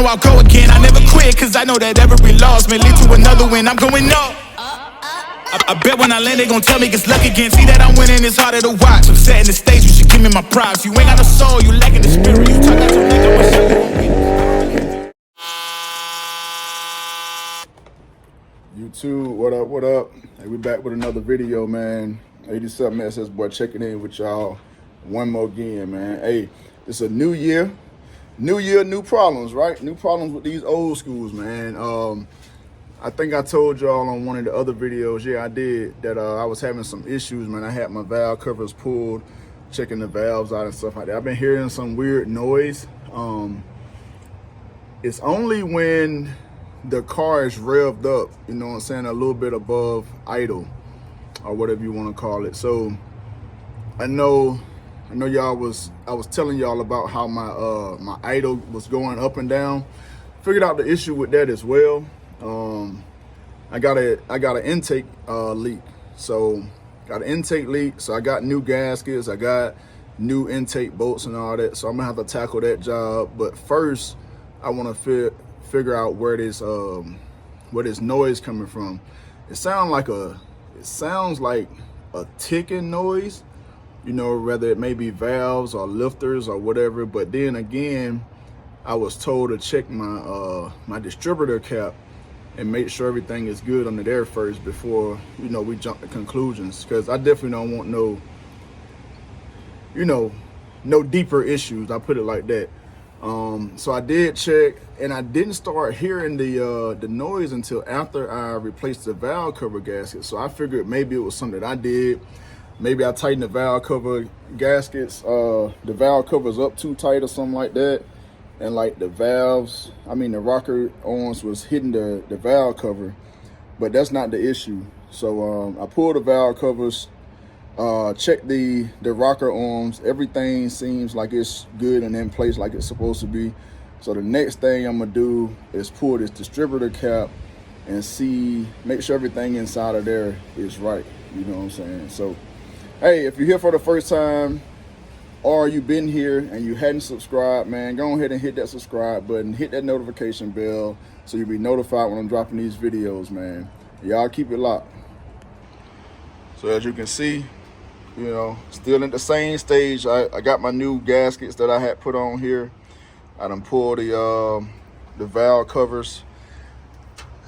know I'll go again. I never quit, cause I know that every loss may lead to another win. I'm going up. I bet when I land, they gon' tell me it's luck again. See that I'm winning, it's harder to watch. I'm setting the stage, you should give me my props. You ain't got no soul, you lacking the spirit. You talk out your neck, I'ma show you won't win. YouTube, what up, what up? Hey, we back with another video, man. 87 SS boy checking in with y'all one more again, man. Hey, it's a new year, new problems, right? New problems with these old schools, man. I think I told y'all on one of the other videos, yeah, I did, that I was having some issues, man. I had my valve covers pulled, checking the valves out and stuff like that. I've been hearing some weird noise. It's only when the car is revved up, you know what I'm saying, a little bit above idle or whatever you want to call it. So I know y'all I was telling y'all about how my my idle was going up and down. Figured out the issue with that as well. I got an intake leak. So got an intake leak, so I got new gaskets, I got new intake bolts and all that. So I'm gonna have to tackle that job. But first I want to figure out where this noise coming from. It sounds like a ticking noise, you know, whether it may be valves or lifters or whatever. But then again, I was told to check my my distributor cap and make sure everything is good under there first before, you know, we jump to conclusions, because I definitely don't want no, you know, no deeper issues. I put it like that. So I did check, and I didn't start hearing the noise until after I replaced the valve cover gasket. So I figured maybe it was something that I did. Maybe I tightened the valve cover gaskets, the valve covers up too tight or something like that. And like the valves, the rocker arms was hitting the valve cover, but that's not the issue. So I pulled the valve covers, checked the rocker arms. Everything seems like it's good and in place like it's supposed to be. So the next thing I'm gonna do is pull this distributor cap and make sure everything inside of there is right. You know what I'm saying? So, hey, if you're here for the first time, or you've been here and you hadn't subscribed, man, go ahead and hit that subscribe button, hit that notification bell so you'll be notified when I'm dropping these videos, man. Y'all keep it locked. So as you can see, you know, still in the same stage. I got my new gaskets that I had put on here. I done pulled the valve covers.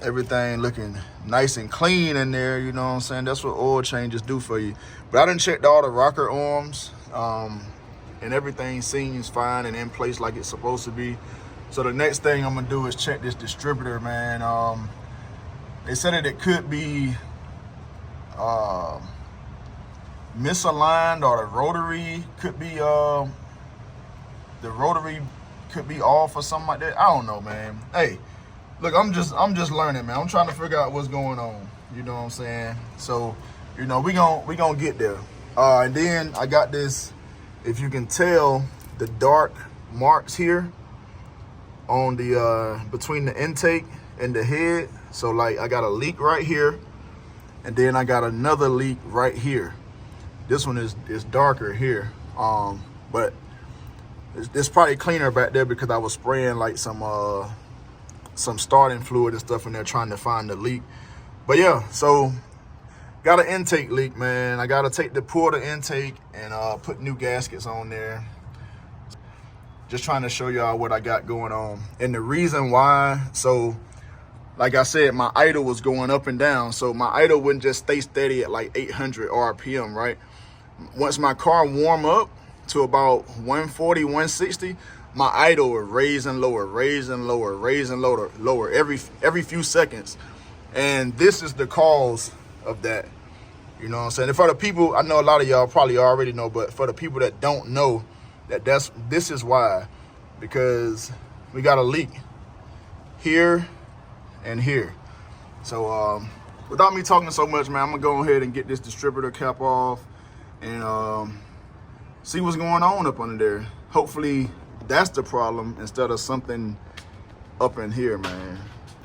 Everything looking nice and clean in there, you know what I'm saying? That's what oil changes do for you. But I done checked all the rocker arms. And everything seems fine and in place like it's supposed to be. So the next thing I'm gonna do is check this distributor, man. They said that it could be misaligned, or the rotary could be off or something like that. I don't know, man. Hey, look, I'm just learning, man. I'm trying to figure out what's going on. You know what I'm saying? So, you know, we gonna get there. And then I got this. If you can tell, the dark marks here on the between the intake and the head. So like I got a leak right here, and then I got another leak right here. This one is darker here, but it's probably cleaner back there because I was spraying like some starting fluid and stuff in there trying to find the leak. But yeah, so got an intake leak, man. I gotta pull the intake and put new gaskets on there. Just trying to show y'all what I got going on. And the reason why, so like I said, my idle was going up and down. So my idle wouldn't just stay steady at like 800 RPM, right? Once my car warm up to about 140, 160, my idle would raise and lower, raise and lower, raise and lower every few seconds. And this is the cause of that. You know what I'm saying? And for the people, I know a lot of y'all probably already know, but for the people that don't know, this is why. Because we got a leak here and here. So without me talking so much, man, I'm gonna go ahead and get this distributor cap off and see what's going on up under there. Hopefully that's the problem instead of something up in here, man.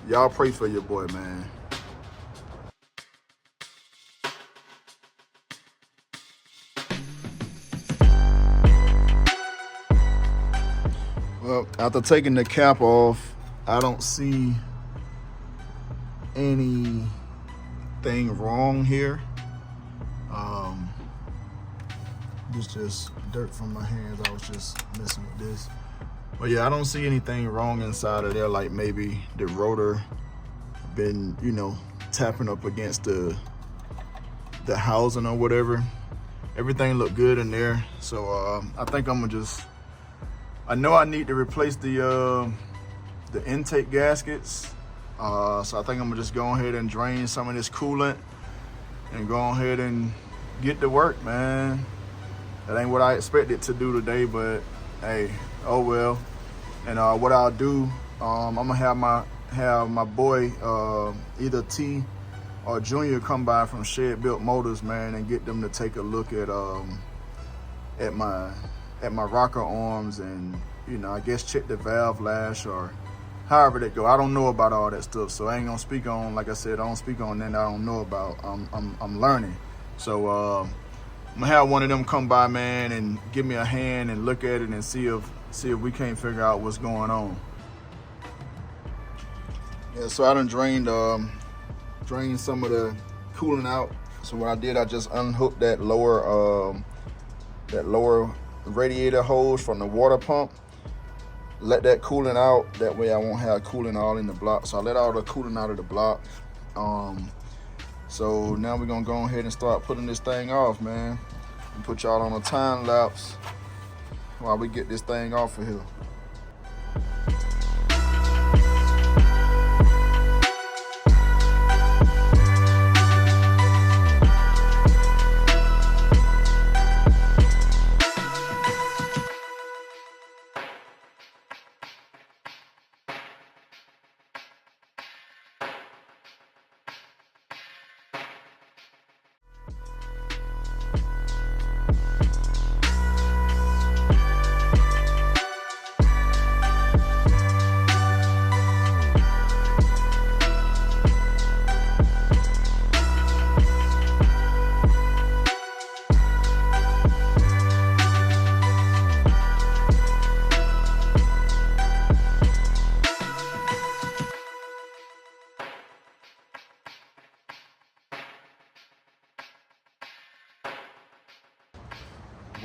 Y'all pray for your boy, man. Well, after taking the cap off, I don't see anything wrong here. This just dirt from my hands. I was just messing with this. But yeah, I don't see anything wrong inside of there, like maybe the rotor been, you know, tapping up against the housing or whatever. Everything looked good in there. So I think I'm gonna just, I know I need to replace the intake gaskets. So I think I'm gonna just go ahead and drain some of this coolant and go ahead and get to work, man. That ain't what I expected to do today, but hey, oh well. And what I'll do, I'm gonna have my boy, either T or Junior, come by from Shed Built Motors, man, and get them to take a look at my rocker arms and, you know, I guess check the valve lash or however they go. I don't know about all that stuff, so I ain't gonna speak on, like I said, I don't speak on that I don't know about. I'm learning. So I'm gonna have one of them come by, man, and give me a hand and look at it and see if we can't figure out what's going on. Yeah, so I done drained some of the coolant out. So what I did, I just unhooked that lower radiator hose from the water pump. Let that coolant out. That way I won't have coolant all in the block. So I let all the coolant out of the block. So now we're gonna go ahead and start putting this thing off, man. And put y'all on a time lapse while we get this thing off of here.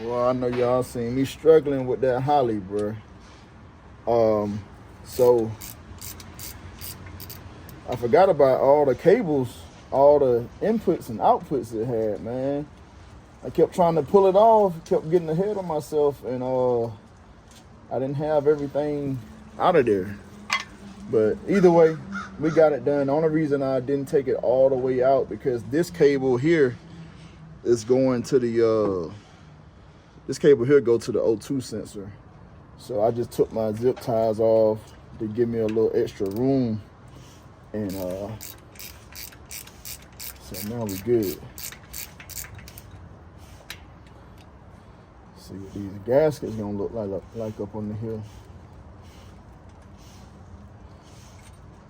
Well, I know y'all seen me struggling with that Holly, bro. So I forgot about all the cables, all the inputs and outputs it had, man. I kept trying to pull it off, kept getting ahead of myself, and I didn't have everything out of there. But either way, we got it done. The only reason I didn't take it all the way out because this cable here is going to the this cable here go to the O2 sensor. So I just took my zip ties off to give me a little extra room. And so now we good. See what these gaskets gonna look like up on the hill.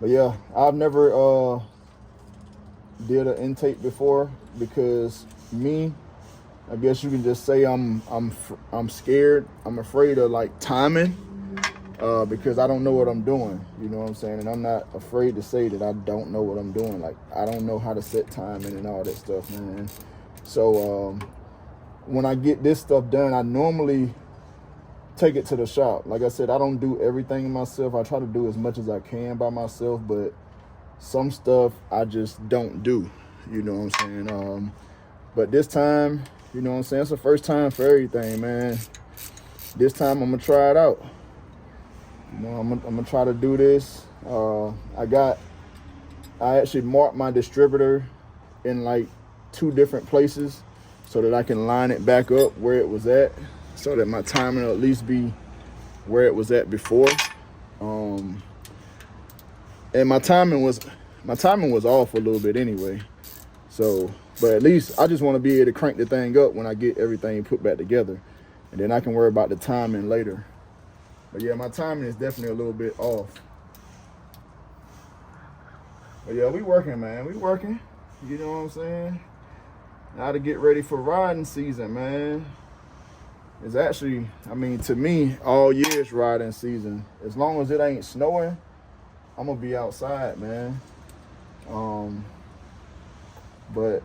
But yeah, I've never did an intake before because I guess you can just say I'm scared. I'm afraid of like timing because I don't know what I'm doing. You know what I'm saying? And I'm not afraid to say that I don't know what I'm doing. Like I don't know how to set timing and all that stuff, man. So when I get this stuff done, I normally take it to the shop. Like I said, I don't do everything myself. I try to do as much as I can by myself, but some stuff I just don't do. You know what I'm saying? But this time, you know what I'm saying? It's the first time for everything, man. This time I'm gonna try it out. You know, I'm gonna try to do this. I actually marked my distributor in like 2 different places so that I can line it back up where it was at, so that my timing will at least be where it was at before. And my timing was off a little bit anyway. So, but at least I just want to be able to crank the thing up when I get everything put back together, and then I can worry about the timing later. But yeah, my timing is definitely a little bit off. But yeah, we working, man. We working. You know what I'm saying? Now to get ready for riding season, man. It's actually, I mean, to me, all year is riding season. As long as it ain't snowing, I'm gonna be outside, man. But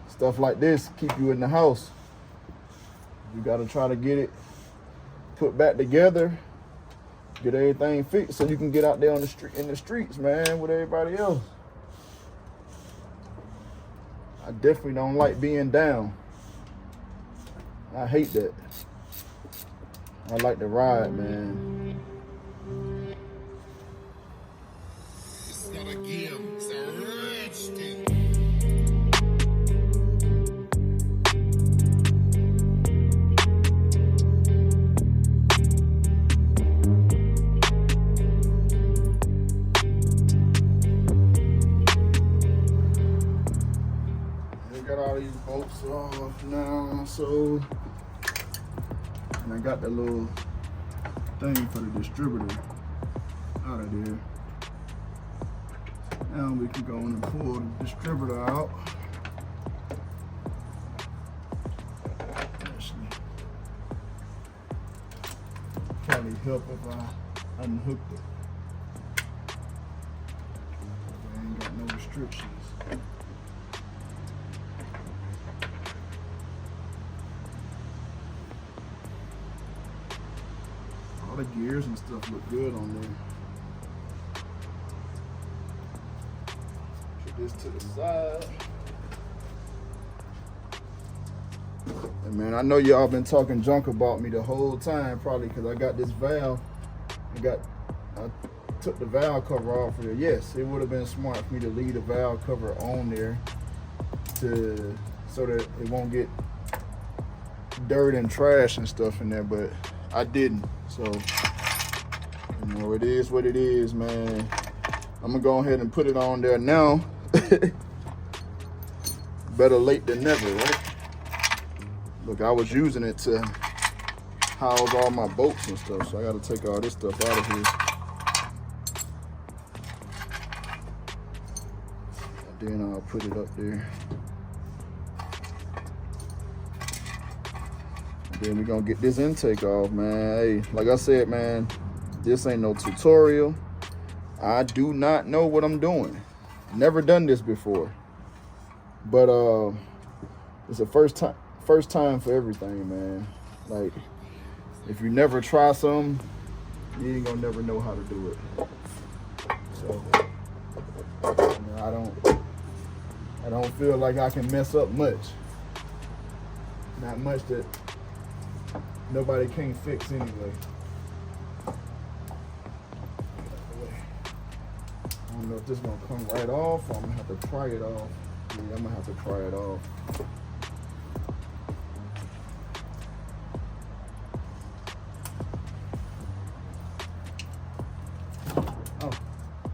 stuff like this keep you in the house. You gotta try to get it put back together, get everything fixed so you can get out there on the street in the streets, man, with everybody else. I definitely don't like being down. I hate that. I like to ride, man. It's not a game, it's a rich thing. Got all these bolts off now, so, and I got the little thing for the distributor out of there. Now we can go in and pull the distributor out. Actually, probably help if I unhooked it. I ain't got no restrictions. All the gears and stuff look good on there. Put this to the side. And man, I know y'all been talking junk about me the whole time, probably because I got this valve. I took the valve cover off here. Yes, it would have been smart for me to leave the valve cover on there so that it won't get dirt and trash and stuff in there, but I didn't. So, you know, it is what it is, man. I'm gonna go ahead and put it on there now. Better late than never, right? Look, I was using it to house all my bolts and stuff, so I gotta take all this stuff out of here. And then I'll put it up there. Then we're gonna get this intake off, man. Hey, like I said, man, this ain't no tutorial. I do not know what I'm doing. Never done this before. But it's the first time for everything, man. Like, if you never try something, you ain't gonna never know how to do it. So, you know, I don't feel like I can mess up much. Not much that nobody can't fix anyway. I don't know if this is gonna come right off or I'm gonna have to pry it off. Yeah, I'm gonna have to pry it off. Oh,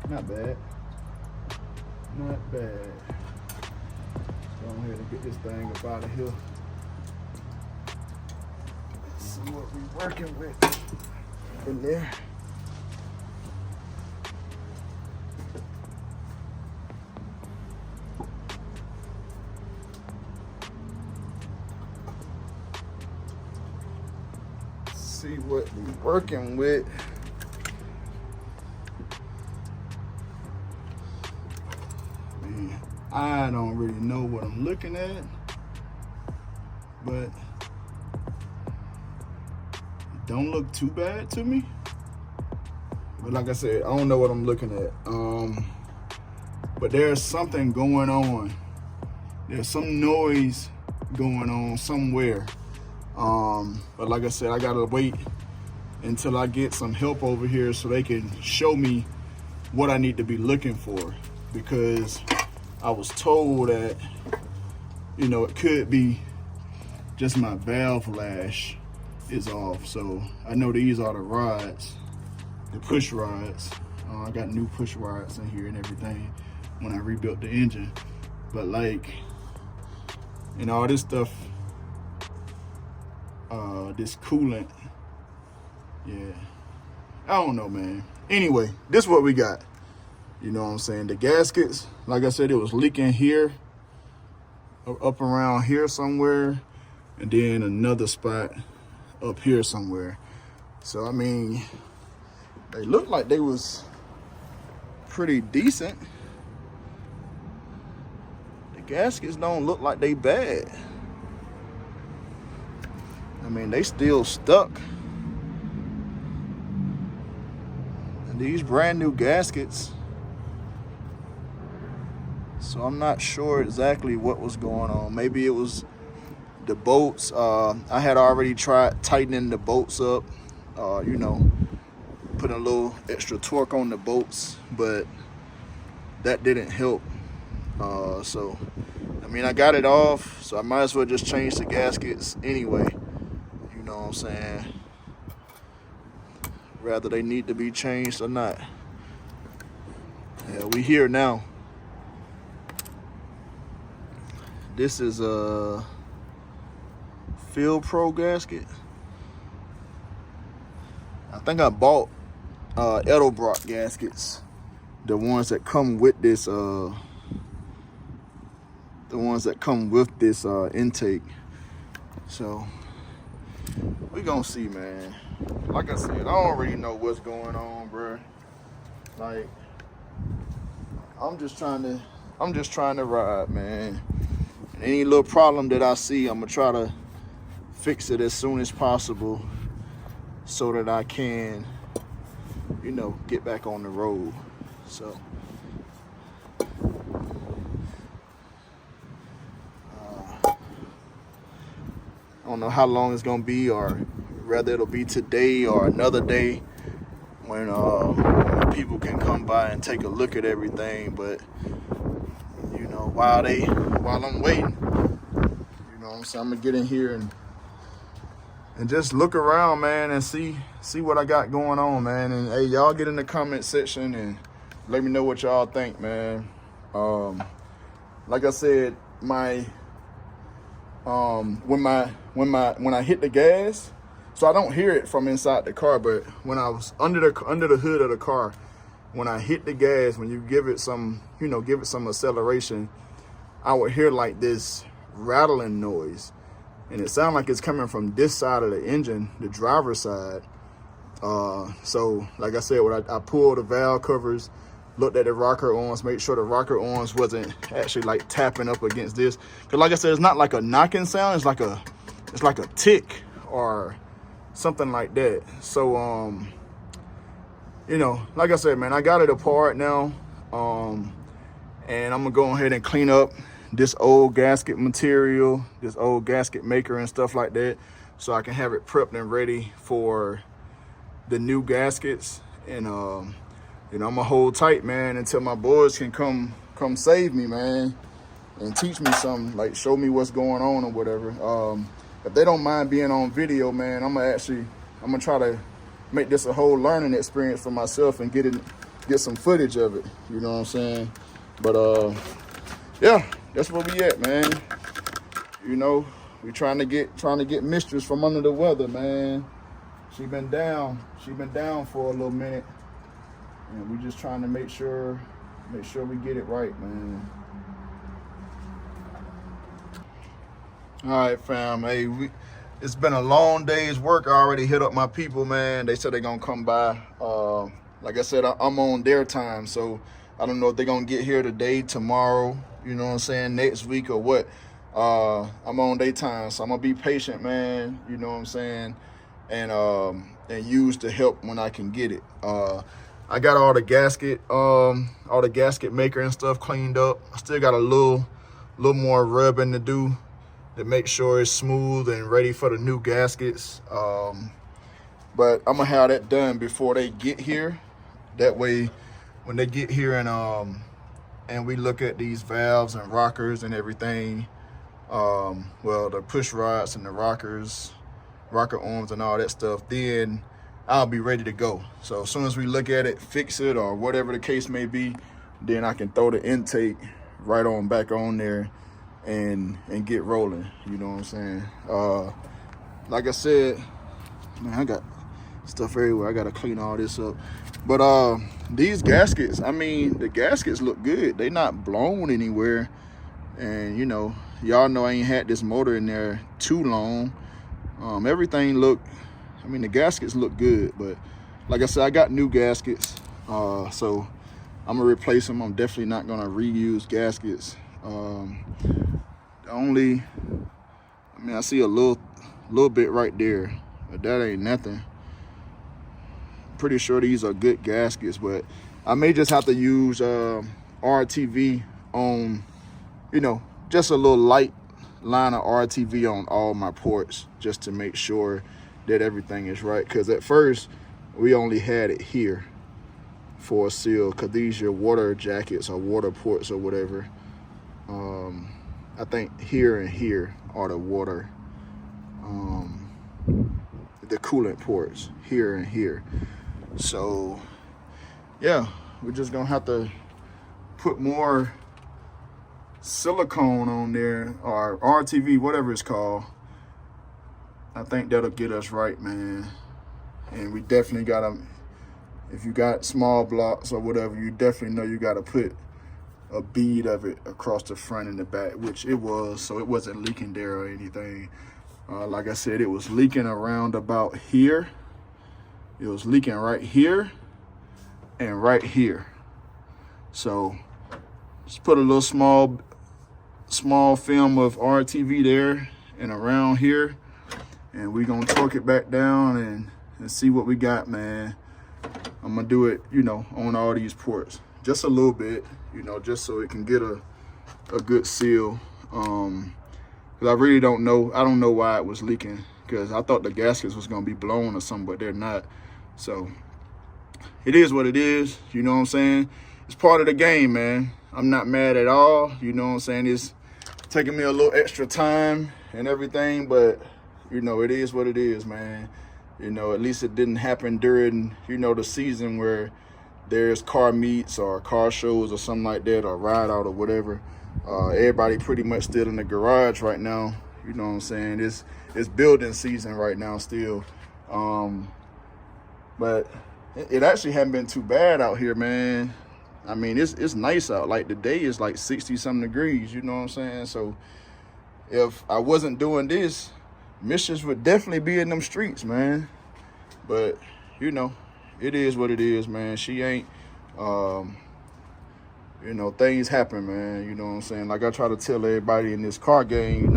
not bad. Not bad. Go ahead and get this thing up out of here. See what we're working with in there. See what we're working with. Man, I don't really know what I'm looking at, but don't look too bad to me. But like I said, I don't know what I'm looking at. But there's something going on. There's some noise going on somewhere. But like I said, I gotta wait until I get some help over here so they can show me what I need to be looking for. Because I was told that, you know, it could be just my valve lash is off. So I know these are the rods, the push rods. I got new push rods in here and everything when I rebuilt the engine. But like, you know, all this stuff, this coolant, yeah, I don't know, man. Anyway, this is what we got. You know what I'm saying? The gaskets, like I said, it was leaking here, up around here somewhere, and then another spot up here somewhere. So I mean, they looked like they was pretty decent. The gaskets don't look like they bad. I mean, they still stuck. And these brand new gaskets. So I'm not sure exactly what was going on. Maybe it was the bolts. I had already tried tightening the bolts up, you know, putting a little extra torque on the bolts, but that didn't help. So, I mean, I got it off, so I might as well just change the gaskets anyway. You know what I'm saying? Whether they need to be changed or not. Yeah, we here now. This is a Field Pro gasket. I think I bought Edelbrock gaskets, the ones that come with this intake. So we gonna see, man. Like I said, I don't really know what's going on, bro. Like, I'm just trying to ride, man. And any little problem that I see, I'm gonna try to fix it as soon as possible so that I can, you know, get back on the road. So I don't know how long it's gonna be, or whether it'll be today or another day when people can come by and take a look at everything. But you know, while I'm waiting, you know what I'm saying, I'm gonna get in here and just look around, man, and see what I got going on, man. And hey, y'all get in the comment section and let me know what y'all think, man. Like I said, when I hit the gas, so I don't hear it from inside the car, but when I was under the hood of the car, when I hit the gas, when you give it some acceleration, I would hear like this rattling noise. And it sounded like it's coming from this side of the engine, the driver's side. So, like I said, when I pulled the valve covers, looked at the rocker arms, made sure the rocker arms wasn't actually like tapping up against this. Cause like I said, it's not like a knocking sound. It's like a tick or something like that. So, you know, like I said, man, I got it apart now. And I'm gonna go ahead and clean up this old gasket material, this old gasket maker and stuff like that, so I can have it prepped and ready for the new gaskets. And you know, I'm gonna hold tight, man, until my boys can come save me, man, and teach me something, like show me what's going on or whatever. If they don't mind being on video, man, I'm gonna try to make this a whole learning experience for myself and get some footage of it. You know what I'm saying? But yeah, that's where we at, man. You know, we trying to get mistress from under the weather, man. She been down for a little minute, and we just trying to make sure we get it right, man. All right, fam. Hey, it's been a long day's work. I already hit up my people, man. They said they're gonna come by. Like I said, I'm on their time, so I don't know if they're gonna get here today, tomorrow, you know what I'm saying, next week or what. I'm on their time, so I'm gonna be patient, man, you know what I'm saying, and use the help when I can get it. I got all the gasket maker and stuff cleaned up. I still got a little more rubbing to do to make sure it's smooth and ready for the new gaskets. But I'm gonna have that done before they get here. That way, when they get here and we look at these valves and rockers and everything, well, the push rods and the rocker arms and all that stuff, then I'll be ready to go. So as soon as we look at it, fix it, or whatever the case may be, then I can throw the intake right on back on there and get rolling. You know what I'm saying? Like I said, man, I got stuff everywhere. I gotta clean all this up. But these gaskets, I mean, the gaskets look good. They not blown anywhere. And you know, y'all know I ain't had this motor in there too long. Everything look, I mean, the gaskets look good. But like I said, I got new gaskets. So I'm gonna replace them. I'm definitely not gonna reuse gaskets. I see a little bit right there, but that ain't nothing. Pretty sure these are good gaskets, but I may just have to use RTV on, just a little light line of RTV on all my ports, just to make sure that everything is right. Because at first we only had it here for a seal, because these are water jackets or water ports or whatever. I think here and here are the water, the coolant ports, here and here. So yeah, we're just gonna have to put more silicone on there, or RTV, whatever it's called. I think that'll get us right, man. And we definitely gotta, if you got small blocks or whatever, you definitely know you gotta put a bead of it across the front and the back, which it was, so it wasn't leaking there or anything. Like I said, it was leaking around about here. It was leaking right here and right here. So just put a little small film of RTV there and around here, and we're gonna torque it back down and see what we got, man. I'm gonna do it, on all these ports, just a little bit, just so it can get a good seal. Because I really don't know. I don't know why it was leaking, because I thought the gaskets was gonna be blown or something, but they're not. So it is what it is, you know what I'm saying? It's part of the game, man. I'm not mad at all, you know what I'm saying? It's taking me a little extra time and everything, but it is what it is, man. At least it didn't happen during, the season where there's car meets or car shows or something like that, or ride out or whatever. Everybody pretty much still in the garage right now, you know what I'm saying? It's building season right now still. But it actually hasn't been too bad out here, man. I mean, it's nice out. Like, the day is like 60-something degrees, you know what I'm saying? So if I wasn't doing this, Missions would definitely be in them streets, man. But, it is what it is, man. She ain't, things happen, man. You know what I'm saying? Like I try to tell everybody in this car game,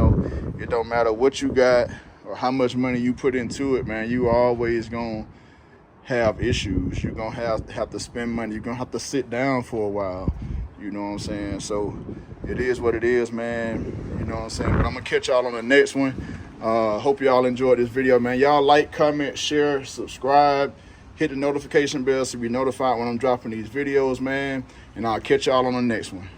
it don't matter what you got or how much money you put into it, man. You always gonna have issues. You're gonna have to spend money. You're gonna have to sit down for a while. You know what I'm saying? So it is what it is, man. You know what I'm saying? But I'm gonna catch y'all on the next one. Hope y'all enjoyed this video, man. Y'all like, comment, share, subscribe, hit the notification bell so you be notified when I'm dropping these videos, man. And I'll catch y'all on the next one.